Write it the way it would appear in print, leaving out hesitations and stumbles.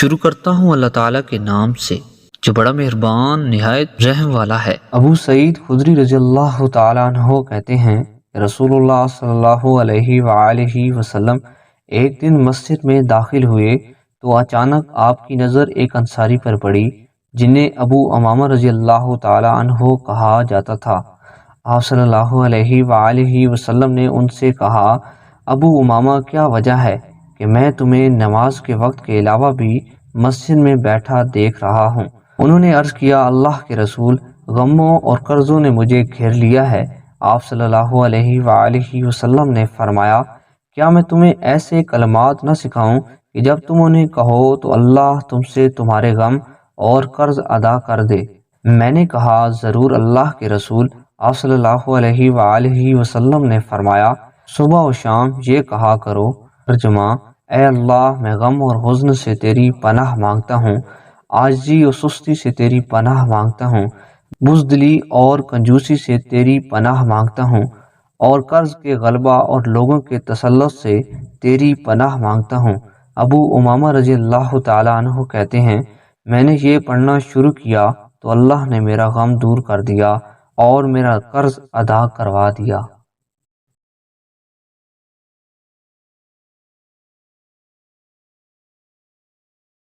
شروع کرتا ہوں اللہ تعالیٰ کے نام سے جو بڑا مہربان نہایت رحم والا ہے۔ ابو سعید خدری رضی اللہ تعالیٰ عنہ کہتے ہیں کہ رسول اللہ صلی اللہ علیہ وآلہ وسلم ایک دن مسجد میں داخل ہوئے تو اچانک آپ کی نظر ایک انصاری پر پڑی جنہیں ابو امامہ رضی اللہ تعالیٰ عنہ کہا جاتا تھا۔ آپ صلی اللہ علیہ وآلہ وسلم نے ان سے کہا، ابو امامہ کیا وجہ ہے کہ میں تمہیں نماز کے وقت کے علاوہ بھی مسجد میں بیٹھا دیکھ رہا ہوں؟ انہوں نے عرض کیا، اللہ کے رسول، غموں اور قرضوں نے مجھے گھیر لیا ہے۔ آپ صلی اللہ علیہ وآلہ وسلم نے فرمایا، کیا میں تمہیں ایسے کلمات نہ سکھاؤں کہ جب تم انہیں کہو تو اللہ تم سے تمہارے غم اور قرض ادا کر دے؟ میں نے کہا، ضرور اللہ کے رسول۔ آپ صلی اللہ علیہ وآلہ وسلم نے فرمایا، صبح و شام یہ کہا کرو۔ ترجمہ: اے اللہ، میں غم اور حزن سے تیری پناہ مانگتا ہوں، عاجزی اور سستی سے تیری پناہ مانگتا ہوں، بزدلی اور کنجوسی سے تیری پناہ مانگتا ہوں، اور قرض کے غلبہ اور لوگوں کے تسلط سے تیری پناہ مانگتا ہوں۔ ابو امامہ رضی اللہ تعالیٰ عنہ کہتے ہیں، میں نے یہ پڑھنا شروع کیا تو اللہ نے میرا غم دور کر دیا اور میرا قرض ادا کروا دیا۔